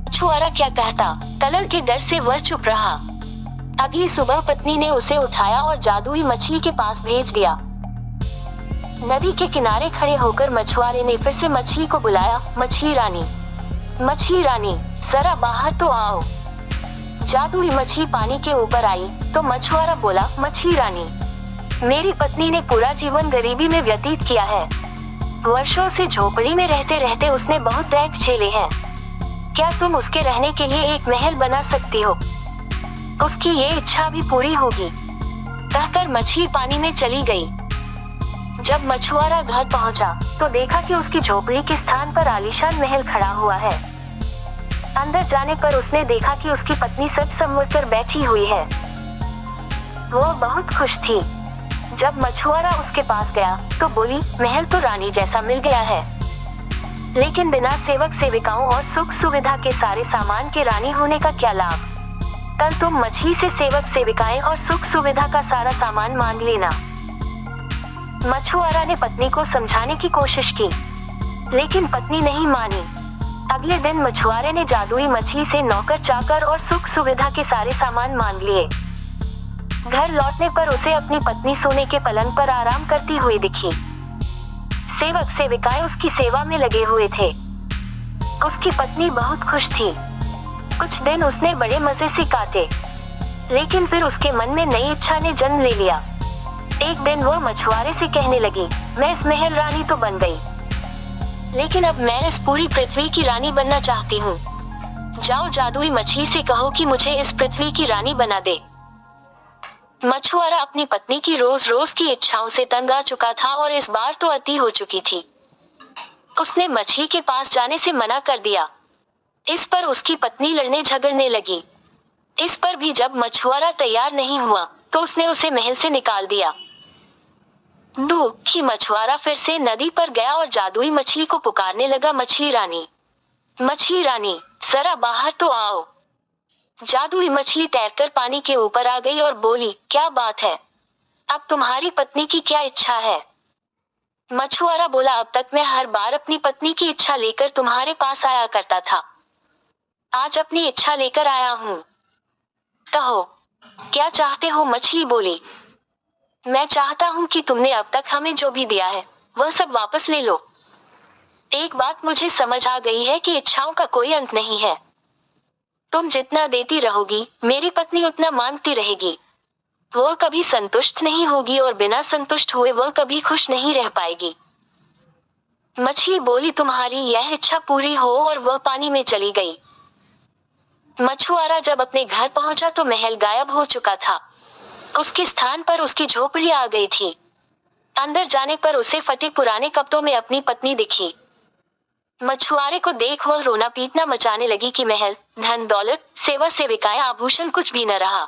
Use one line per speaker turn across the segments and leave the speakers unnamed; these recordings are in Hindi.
मछुआरा क्या कहता, तलल के डर से वह चुप रहा। अगली सुबह पत्नी ने उसे उठाया और जादुई मछली के पास भेज दिया। नदी के किनारे खड़े होकर मछुआरे ने फिर से मछली को बुलाया, मछली रानी, जरा बाहर तो आओ। जादुई मछली पानी के ऊपर आई तो मछुआरा बोला, मछली रानी, मेरी पत्नी ने पूरा जीवन गरीबी में व्यतीत किया है। वर्षों से झोपड़ी में रहते रहते उसने बहुत दैख झेले हैं। क्या तुम उसके रहने के लिए एक महल बना सकती हो? उसकी ये इच्छा भी पूरी होगी। कहकर मछली पानी में चली गई। जब मछुआरा घर पहुंचा तो देखा कि उसकी झोपड़ी के स्थान पर आलीशान महल खड़ा हुआ है। अंदर जाने पर उसने देखा कि उसकी पत्नी सच संवर कर बैठी हुई है। वो बहुत खुश थी। जब मछुआरा उसके पास गया तो बोली, महल तो रानी जैसा मिल गया है, लेकिन बिना सेवक सेविकाओं और सुख सुविधा के सारे सामान के रानी होने का क्या लाभ? कल तुम मछली से सेवक सेविकाएं और सुख सुविधा का सारा सामान मांग लेना। मछुआरा ने पत्नी को समझाने की कोशिश की, लेकिन पत्नी नहीं मानी। अगले दिन मछुआरे ने जादुई मछली से नौकर चाकर और सुख सुविधा के सारे सामान मांग लिए। घर लौटने पर उसे अपनी पत्नी सोने के पलंग पर आराम करती हुई दिखी। सेवक सेविकाएं उसकी सेवा में लगे हुए थे। उसकी पत्नी बहुत खुश थी। कुछ दिन उसने बड़े मजे से काटे, लेकिन फिर उसके मन में नई इच्छा ने जन्म ले लिया। एक दिन वो मछुआरे से कहने लगी, मैं इस महल रानी तो बन गई, लेकिन अब मैं इस पूरी पृथ्वी की रानी बनना चाहती हूँ। जाओ जादुई मछली से कहो कि मुझे इस पृथ्वी की रानी बना दे। मछुआरा अपनी पत्नी की रोज रोज की इच्छाओं से तंग आ चुका था और इस बार तो अति हो चुकी थी। उसने मछली के पास जाने से मना कर दिया। इस पर उसकी पत्नी लड़ने झगड़ने लगी। इस पर भी जब मछुआरा तैयार नहीं हुआ तो उसने उसे महल से निकाल दिया। दुखी मछुआरा फिर से नदी पर गया और जादुई मछली को पुकारने लगा, मछली रानी, जरा बाहर तो आओ। जादुई मछली तैरकर पानी के ऊपर आ गई और बोली, क्या बात है, अब तुम्हारी पत्नी की क्या इच्छा है? मछुआरा बोला, अब तक मैं हर बार अपनी पत्नी की इच्छा लेकर तुम्हारे पास आया करता था, आज अपनी इच्छा लेकर आया हूँ। कहो, क्या चाहते हो? मछली बोली, मैं चाहता हूँ कि तुमने अब तक हमें जो भी दिया है वह सब वापस ले लो। एक बात मुझे समझ आ गई है कि इच्छाओं का कोई अंत नहीं है। तुम जितना देती रहोगी मेरी पत्नी उतना मांगती रहेगी। वह कभी संतुष्ट नहीं होगी और बिना संतुष्ट हुए वह कभी खुश नहीं रह पाएगी। मछली बोली, तुम्हारी यह इच्छा पूरी हो, और वह पानी में चली गई। मछुआरा जब अपने घर पहुंचा तो महल गायब हो चुका था। उसके स्थान पर उसकी झोपड़ी आ गई थी। अंदर जाने पर उसे फटे पुराने कपड़ों में अपनी पत्नी दिखी। मछुआरे को देख वह रोना पीटना मचाने लगी कि महल, धन दौलत, सेवा सेविकाएं, आभूषण कुछ भी न रहा।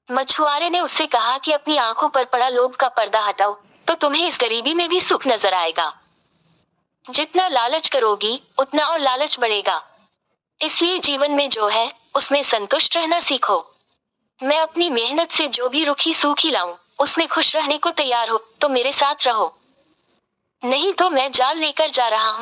मछुआरे ने उससे कहा कि अपनी आंखों पर पड़ा लोभ का पर्दा हटाओ तो तुम्हें इस गरीबी में भी सुख नजर आएगा। जितना लालच करोगी उतना और लालच बढ़ेगा, इसलिए जीवन में जो है उसमें संतुष्ट रहना सीखो। मैं अपनी मेहनत से जो भी रुखी सूखी लाऊं उसमें खुश रहने को तैयार हो तो मेरे साथ रहो, नहीं तो मैं जाल लेकर जा रहा हूँ।